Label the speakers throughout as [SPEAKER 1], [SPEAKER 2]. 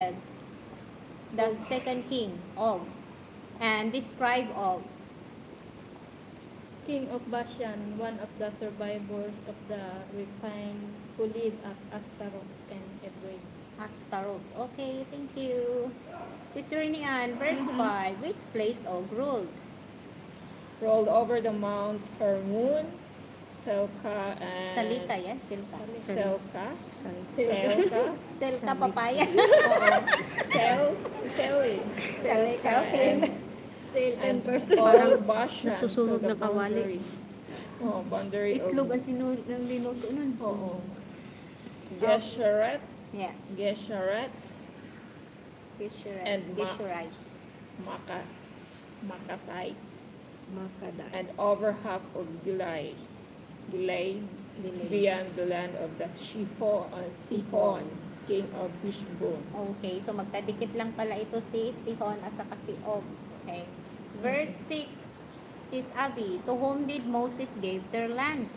[SPEAKER 1] the second king of, and describe of.
[SPEAKER 2] King of Bashan, one of the survivors of the Rephaim who lived at Ashtaroth and Edrei.
[SPEAKER 1] Ashtaroth. Okay, thank you. Sister Nian, verse 5. Which place of ruled?
[SPEAKER 3] Rolled over the Mount Hermon, Selka, and
[SPEAKER 1] Salita, yan? Silka.
[SPEAKER 3] Selka,
[SPEAKER 1] Silka papaya. Salita, okay.
[SPEAKER 3] and
[SPEAKER 2] Person.
[SPEAKER 3] Bashan.
[SPEAKER 4] Nasusunog
[SPEAKER 3] the
[SPEAKER 4] na kawali.
[SPEAKER 3] boundary of
[SPEAKER 1] Itlog ang ng linuto nun.
[SPEAKER 3] Oo. Gesheret,
[SPEAKER 1] Yeah.
[SPEAKER 3] Gesherites, And
[SPEAKER 1] Geshurites.
[SPEAKER 3] Makathites,
[SPEAKER 4] Makada.
[SPEAKER 3] and over half of Gilead, beyond the land of the Sihon, king of Heshbon.
[SPEAKER 1] Okay, so magkadikit lang pala ito si Sihon at saka si Og. Okay. Verse 6, Sis Abby, to whom did Moses give their land?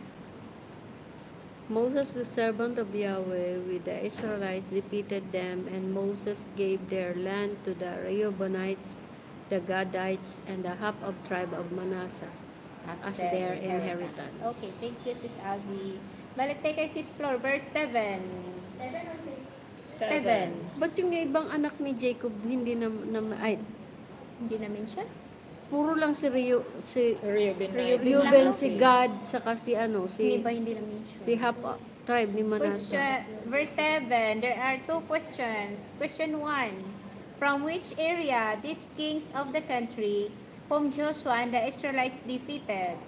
[SPEAKER 4] Moses, the servant of Yahweh, with the Israelites, defeated them, and Moses gave their land to the Reubenites, the Gadites, and the half of tribe of Manasseh as their inheritance.
[SPEAKER 1] Okay, thank you, Sis Abby. Balik tayo kay Sis Flor, verse 7. 7.
[SPEAKER 4] Ba't yung ibang anak ni Jacob hindi
[SPEAKER 1] Hindi na mention?
[SPEAKER 4] puro lang si
[SPEAKER 3] Reubenites.
[SPEAKER 4] Reuben, si Gad, saka si
[SPEAKER 1] Hindi ba hindi na mention?
[SPEAKER 4] si half tribe ni Manasseh.
[SPEAKER 1] Verse 7, there are two questions. Question 1, from which area these kings of the country whom Joshua and the Israelites defeated?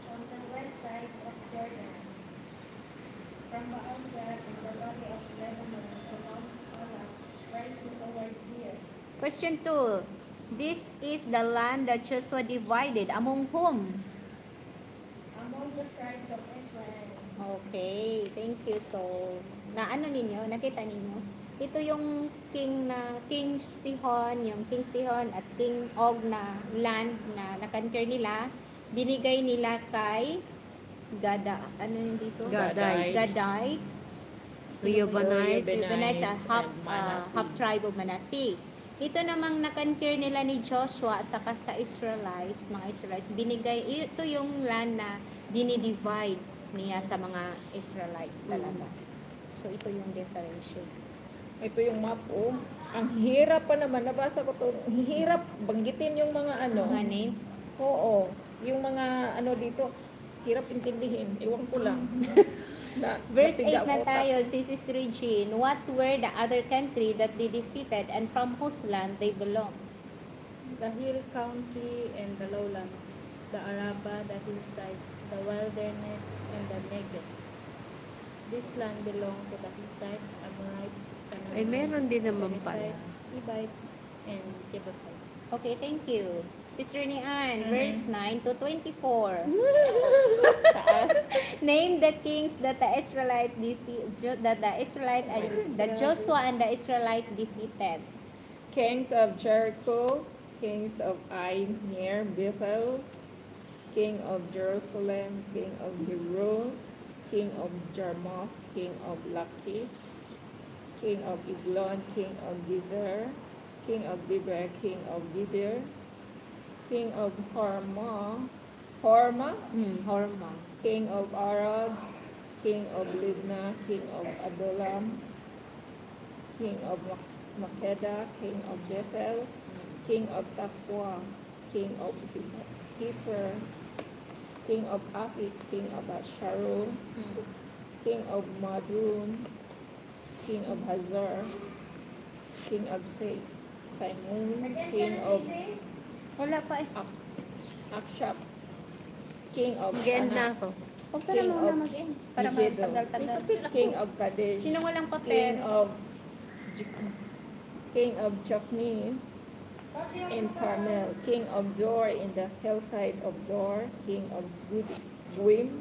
[SPEAKER 5] On the west side of Jordan, from Baal-Gad in the valley of Lebanon to Mount Halak, rising towards here.
[SPEAKER 1] Question 2, this is the land that Joshua divided among whom?
[SPEAKER 5] Among the tribes of Israel.
[SPEAKER 1] Okay, thank you. So, nakita ninyo? Ito yung King Sihon, at King Og na land na nakantir nila, binigay nila kay
[SPEAKER 3] Gadites.
[SPEAKER 1] Gadites,
[SPEAKER 4] Reubenites,
[SPEAKER 1] at half tribe of Manasseh. Ito namang nakantir nila ni Joshua at saka sa Israelites, mga Israelites, binigay, ito yung land na dinidivide niya sa mga Israelites talaga. So, ito yung differentiate.
[SPEAKER 3] Ito yung map, oh. Ang hirap pa naman. Nabasa ko to. Ang hirap banggitin yung mga
[SPEAKER 1] Mga name.
[SPEAKER 3] Oo. Yung mga dito. Hirap intindihin. Iwan ko lang.
[SPEAKER 1] Verse 8
[SPEAKER 3] Matiga
[SPEAKER 1] na
[SPEAKER 3] ang utak.
[SPEAKER 1] tayo, Sis Regine. What were the other country that they defeated and from whose land they belonged?
[SPEAKER 2] The hill country and the lowlands, the Araba, the hillsides, the wilderness, and the Negev. This land belonged to the Hittites, Amorites, Canaanites,
[SPEAKER 4] Ay, meron din naman pala.
[SPEAKER 2] Perizzites, Hivites, and Jebusites.
[SPEAKER 1] Okay, thank you. Sister Nian, verse 9 to 24.
[SPEAKER 3] Taas.
[SPEAKER 1] Name the kings that the Israelite that Joshua and the Israelite defeated.
[SPEAKER 3] Kings of Jericho. Kings of Ai near Bethel. King of Jerusalem. King of Hebron. King of Jarmuth. King of Lachish. King of Eglon. King of Gezer. King of Debir. King of Debir. King of Hormah.
[SPEAKER 1] Hormah.
[SPEAKER 3] King of Arad, King of Libnah, King of Adullam, King of Makeda, King of Bethel, King of Tapua, King of Hefer, King of Afik, King of Asharon, King of Madun, King of Hazar, King of Simon, King of
[SPEAKER 1] Wala pa eh.
[SPEAKER 3] Akshap, King of
[SPEAKER 4] Again na
[SPEAKER 3] Anak,
[SPEAKER 4] ako.
[SPEAKER 1] Huwag ka
[SPEAKER 3] King
[SPEAKER 1] na muna
[SPEAKER 3] of
[SPEAKER 1] mag-end. Para
[SPEAKER 3] Megiddo.
[SPEAKER 1] matagal-tagal.
[SPEAKER 3] King of Kadesh,
[SPEAKER 1] Sino walang
[SPEAKER 3] King
[SPEAKER 1] papel?
[SPEAKER 3] of Jokni in Carmel, King of Dor in the hillside of Dor, King of Guim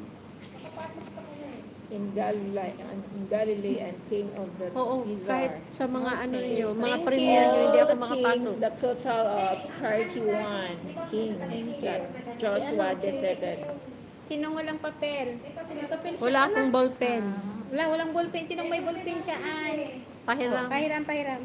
[SPEAKER 3] in Galilee, and King of the
[SPEAKER 4] Oo, kahit
[SPEAKER 3] Izar.
[SPEAKER 4] sa mga ninyo, mga
[SPEAKER 3] Thank
[SPEAKER 4] premier nyo, hindi ako
[SPEAKER 3] Kings,
[SPEAKER 4] makapasok.
[SPEAKER 3] the total of 31 kings that Joshua defeated.
[SPEAKER 1] Sinong walang papel?
[SPEAKER 4] Wala akong ballpen.
[SPEAKER 1] Walang ballpen. Sinong may ballpen dyan?
[SPEAKER 4] Pahiram.
[SPEAKER 1] Pahiram.